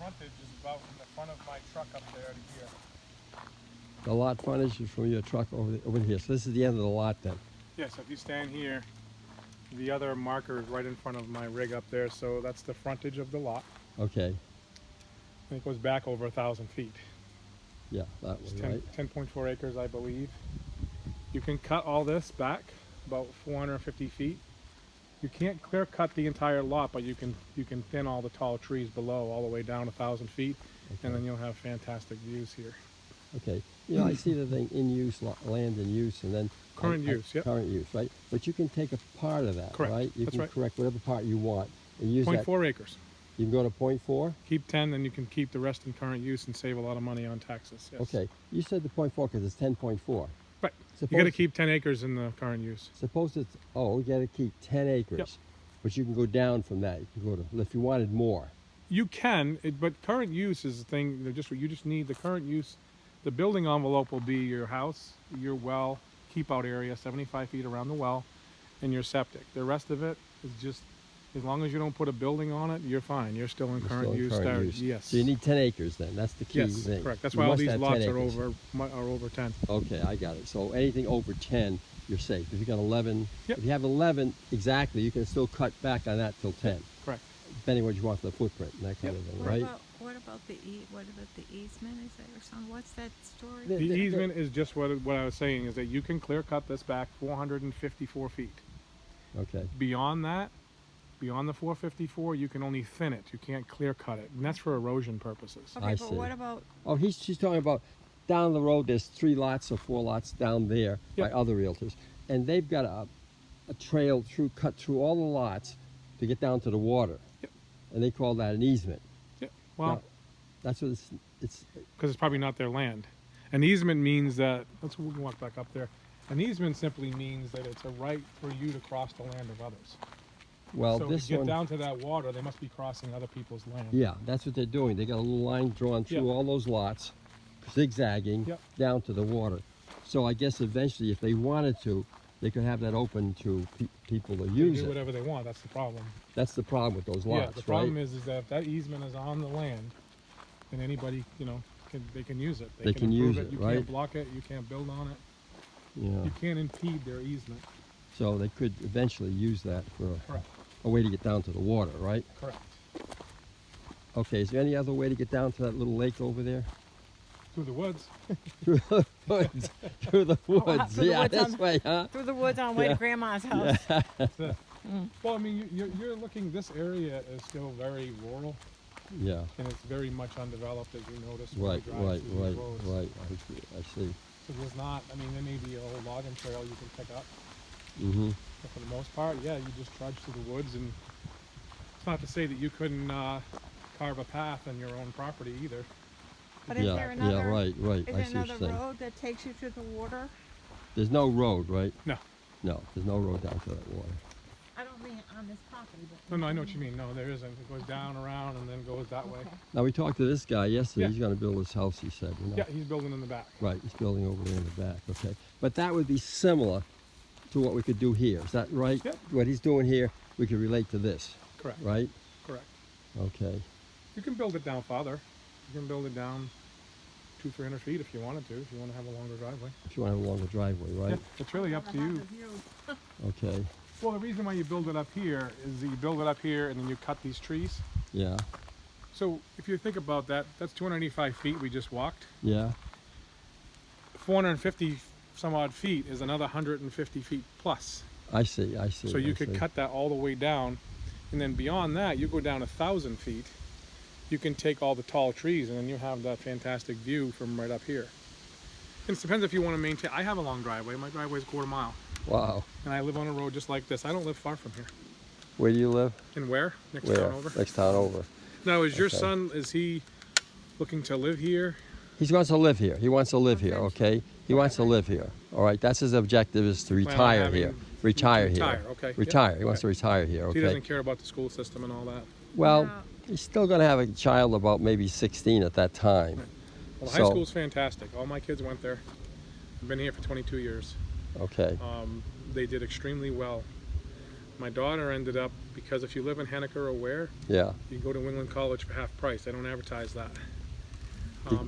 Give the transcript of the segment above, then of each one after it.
frontage is about from the front of my truck up there to here. The lot frontage is from your truck over here. So this is the end of the lot then. Yeah, so if you stand here, the other marker is right in front of my rig up there, so that's the frontage of the lot. Okay. And it goes back over 1,000 feet. Yeah, that It's one, right? 10.4 acres, I believe. You can cut all this back about 450 feet. You can't clear cut the entire lot, but you can thin all the tall trees below all the way down 1,000 feet, and then you'll have fantastic views here. Okay. You know, I see the thing in use, land in use, and then Current use, yep. Current use, right? But you can take a part of that, Correct. right? You That's can right. correct whatever part you want and use that. 0.4 acres. You can go to 0.4. Keep 10, then you can keep the rest in current use and save a lot of money on taxes. Yes. Okay. You said the 0.4 because it's 10.4. Right. Suppose, You got to keep 10 acres in the current use. Suppose it's, oh, you got to keep 10 acres. Yep. But you can go down from that. You can go to, if you wanted more. You can, but current use is the thing. You just need the current use. The building envelope will be your house, your well, keep out area, 75 feet around the well, and your septic. The rest of it is just, as long as you don't put a building on it, you're fine. You're still in You're current still in use. current use. Yes. So you need 10 acres then. That's the key Yes, thing. correct. That's You why all must these have 10 lots are acres. over 10. Okay, I got it. So anything over 10, you're safe. If you got 11, Yep. if you have 11 exactly, you can still cut back on that till 10, Correct. depending what you want for the footprint and that kind Yep. of thing, What right? about the easement? Is that or something? What's that story? The- The easement is just what I was saying, is that you can clear cut this back 454 feet. Okay, Beyond that, beyond the 454, you can only thin it. You can't clear cut it, and that's for erosion purposes. Okay, I but see. what about oh, she's talking about down the road, there's 3 lots or 4 lots down there Yep. by other realtors. And they've got a trail cut through all the lots to get down to the water. Yep. And they call that an easement. Yeah. Well, Now, that's what it's because it's probably not their land. An easement means that, we can walk back up there. An easement simply means that it's a right for you to cross the land of others. well, So this to get one, down to that water, they must be crossing other people's land. yeah, that's what they're doing. They got a little line drawn through Yep. all those lots, zigzagging Yep. down to the water. So I guess eventually, if they wanted to, they could have that open to people to They use do it. whatever they want. That's the problem. That's the problem with those lots, Yeah. The problem right? is that if that easement is on the land, then anybody, they can use it. They can improve use it, You right? can't block it. You can't build on it. Yeah. You can't impede their easement. So they could eventually use that for Correct. a way to get down to the water, right? Correct. Okay, is there any other way to get down to that little lake over there? Through the woods. Through the woods. Through the woods. through the Yeah, woods this on- way, huh? through the woods on the way to Grandma's house? That's it. Well, I mean, you're looking. This area is still very rural, Yeah. and it's very much undeveloped, as you notice. when you Right, drive right, through these roads. right. I see. So there's not. I mean, there may be a old logging trail you can pick up, Mm-hmm. but for the most part, yeah, you just trudge through the woods, and it's not to say that you couldn't carve a path on your own property either. But is Yeah, there another? yeah, right. Is I there see what another you're saying. road that takes you to the water? There's no road, right? No. No, there's no road down to that water. I don't mean on this property, but No, I know what you mean. No, there isn't. It goes down, around, and then goes that way. Okay. Now, we talked to this guy yesterday. Yeah. He's going to build his house, he said. You know? Yeah, he's building in the back. Right, he's building over there in the back, okay. But that would be similar to what we could do here, is that right? Yep. What he's doing here, we could relate to this, Correct. right? Correct. Okay, You can build it down farther. You can build it down 200-300 feet if you wanted to. If you want to have a longer driveway. if you want to have a longer driveway, right? Yeah, it's really up to you. Okay, Well, the reason why you build it up here is that you build it up here and then you cut these trees. yeah, So if you think about that, that's 285 feet we just walked. yeah, 450 some odd feet is another 150 feet plus. I see. So you could cut that all the way down, and then beyond that, you go down 1,000 feet. You can take all the tall trees, and then you have that fantastic view from right up here. And it depends if you want to maintain. I have a long driveway. My driveway is a quarter mile, Wow, and I live on a road just like this. I don't live far from here. where do you live? And where? Next Where? town over. Next town over. Now, is your Okay. son? Is he looking to live here? He wants to live here. He wants to live here, okay? He wants to live here, all right? That's his objective, is to on retire having- here. Retire here. Retire, okay, yeah, Retire. He wants to okay. retire here, He okay? doesn't care about the school system and all that. Well, No. he's still going to have a child about maybe 16 at that time. Well, the So- high school's fantastic. All my kids went there. I've been here for 22 years. Okay. They did extremely well. My daughter ended up, because if you live in Henniker or Ware, Yeah. you can go to New England College for half price. They don't advertise that.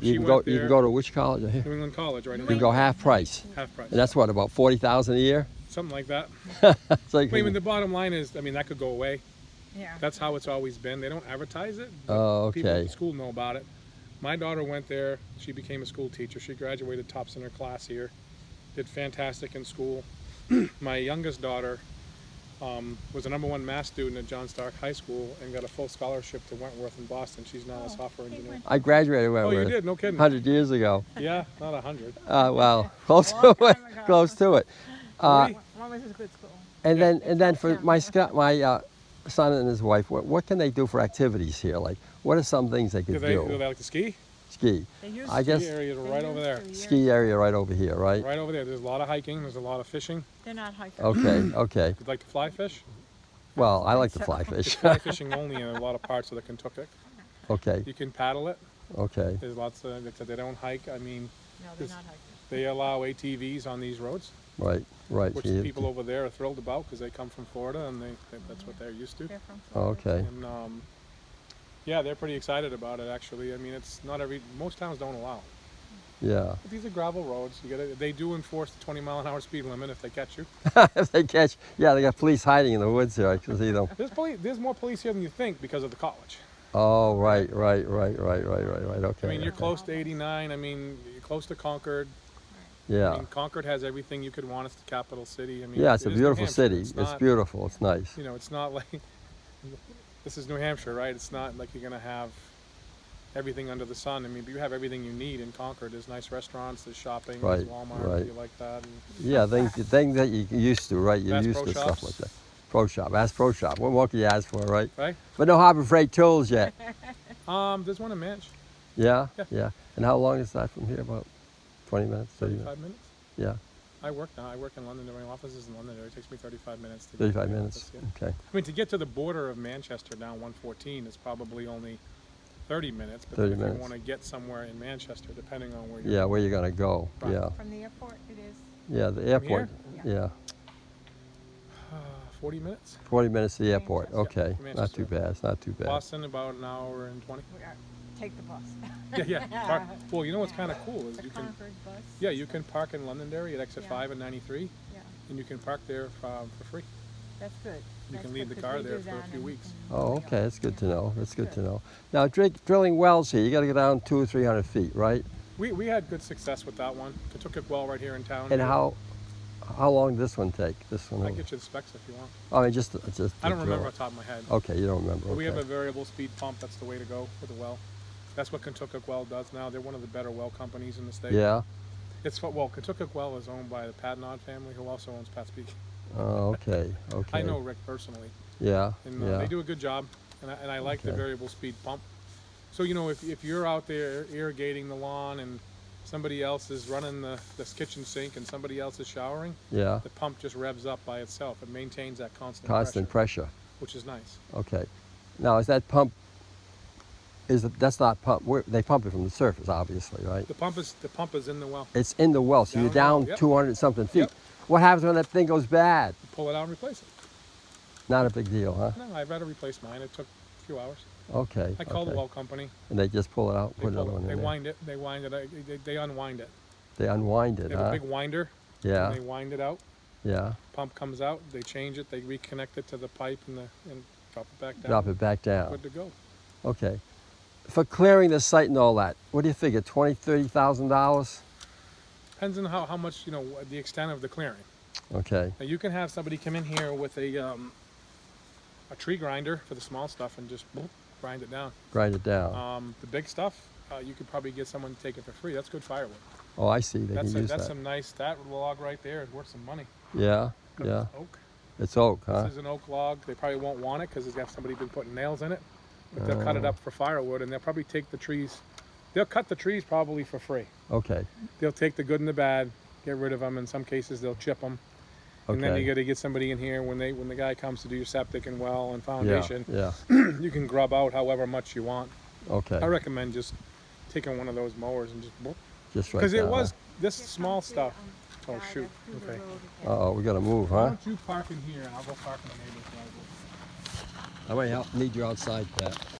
You can go. You can go to which college? Here. New England College right in You can go half price, half price. and that's what, about 40,000 a year. Something like that. So you I mean, can- the bottom line is, I mean, that could go away. Yeah. That's how it's always been. They don't advertise it. But Oh, People at okay. the school know about it. My daughter went there. She became a school teacher. She graduated tops in her class here. Did fantastic in school. My youngest daughter was the #1 math student at John Stark High School and got a full scholarship to Wentworth in Boston. She's now a Oh, software hey, engineer. Wentworth. I graduated Oh, you Wentworth did? No kidding. 100 years ago. Yeah, not 100. Well, close Long to it. time ago. Close to it. Forty? One was a good school. And Yeah. then for my son and his wife, what can they do for activities here? Like, what are some things they Do could they do? like to ski? Ski. They used I to. guess Ski area is They right over used there. to, years ski ago. area right over here, right? Right over there. There's a lot of hiking. There's a lot of fishing. They're not hikers. Okay, okay. You'd like to fly fish? Well, I like to So- fly It's fish. fly fishing only in a lot of parts of the Kentucky. Okay, You can paddle it. okay. There's lots of, they don't hike. I mean, No, they're This- not hikers. they allow ATVs on these roads, Right, right. which You- people over there are thrilled about because they come from Florida and that's what they're used to. They're from Oh, Florida. okay. And yeah, they're pretty excited about it actually. I mean, it's not most towns don't allow. Yeah. But these are gravel roads. They do enforce the 20-mile-an-hour speed limit if they catch you. If they catch, yeah, they got police hiding in the woods here. I can see them. There's more police here than you think because of the college. Oh, right. Okay. I mean, you're okay. close to 89. I mean, you're close to Concord. I Yeah. mean, Concord has everything you could want. It's the capital city. I mean, Yeah, it's a it is New beautiful Hampshire. city. It's It's not, beautiful. It's nice. You know, it's not like this is New Hampshire, right? It's not like you're gonna have everything under the sun. I mean, but you have everything you need in Concord. There's nice restaurants, there's shopping, Right, there's Walmart, right. if you like that. And Yeah, things that you're used to, right? You're Bass used Pro to stuff Shops. like that. Pro Shop. Ask Pro Shop. What more can you ask for, right? right? But no Harbor Freight tools yet. There's one in Manch, Yeah? Yeah. Yeah. And how long is that from here? About 20 minutes? 30 minutes? 35 minutes. Yeah, I work now. I work in London. My office is in London. It takes me 35 minutes to get 35 to the minutes. office, yeah. Okay. I mean, to get to the border of Manchester down 114 is probably only 30 minutes. But 30 then if minutes. you want to get somewhere in Manchester, depending on where you're Yeah, where you going to go? Right. Yeah. From the airport, it is. Yeah, the airport. here? Yeah. 40 minutes. 40 minutes to the airport. Manchester. Okay. Yeah, Not too Manchester. bad. It's not too bad. Boston, about an hour and 20. We are, take the bus. Yeah. Park. Well, you know what's kind of cool is The you can. Concord bus. Yeah, you can park in Londonderry at exit Yeah. 5 and 93, Yeah, and you can park there for free. that's good. You That's can leave good the 'cause car we there do for a that few in- weeks. in Oh, New okay. York. That's good to know. That's good to Good. know. Now, drilling wells here, you got to go down 200 or 300 feet, right? We had good success with that one. Kentucky Well right here in town. And how long did this one take? This one? I can get you the specs if you want. I mean, just I don't to remember drill off the top of my head. it. Okay, you don't remember. But we have a Okay. variable speed pump. That's the way to go with the well. That's what Kentucky Well does now. They're one of the better well companies in the state. Yeah. Kentucky Well is owned by the Patnod family, who also owns Pat Speak. Oh, okay. Okay. I know Rick personally, Yeah. and yeah. they do a good job. And I like the Okay. variable speed pump. So you know, if you're out there irrigating the lawn and somebody else is running this kitchen sink and somebody else is showering, Yeah. the pump just revs up by itself. It maintains that Constant pressure. which is nice. Okay. Now, is that pump? That's not pump? They pump it from the surface, obviously, right? The pump is in the well. It's in the well, so you're Down down low, yep. 200 something feet. Yep. What happens when that thing goes bad? You pull it out and replace it. Not a big deal, huh? No, I've had to replace mine. It took a few hours. Okay. I called okay. the well company. And they just pull it out, They, put another pull one it, in they there. wind it. They wind it. They unwind it. They unwind it, They have huh? a big winder. Yeah. And they wind it out. Yeah. Pump comes out. They change it. They reconnect it to the pipe and drop it back down. Drop it back down. Good to go. Okay. For clearing the site and all that, what do you figure? $20,000-$30,000? Depends on how much the extent of the clearing. Okay. Now you can have somebody come in here with a tree grinder for the small stuff and just grind it down. Grind it down. The big stuff, you could probably get someone to take it for free. That's good firewood. Oh, I see. They That's can use that's that. some nice. That log right there is worth some money. Yeah. 'Cause Yeah. it's oak. It's oak, huh? This is an oak log. They probably won't want it because there's got somebody been putting nails in it. But they'll cut it Oh. up for firewood, and they'll probably take the trees. They'll cut the trees probably for free. Okay. They'll take the good and the bad, get rid of them. In some cases, they'll chip them. And then Okay. you got to get somebody in here when the guy comes to do your septic and well and Yeah. foundation. Yeah. You can grub out however much you want. Okay. I recommend just taking one of those mowers and just Just right because it down, was huh? this small stuff. Oh, guy shoot. that's through the Okay. road again. Oh, we gotta move, Why huh? don't you park in here and I'll go park in the neighbor's driveway? I might need you outside, Pat.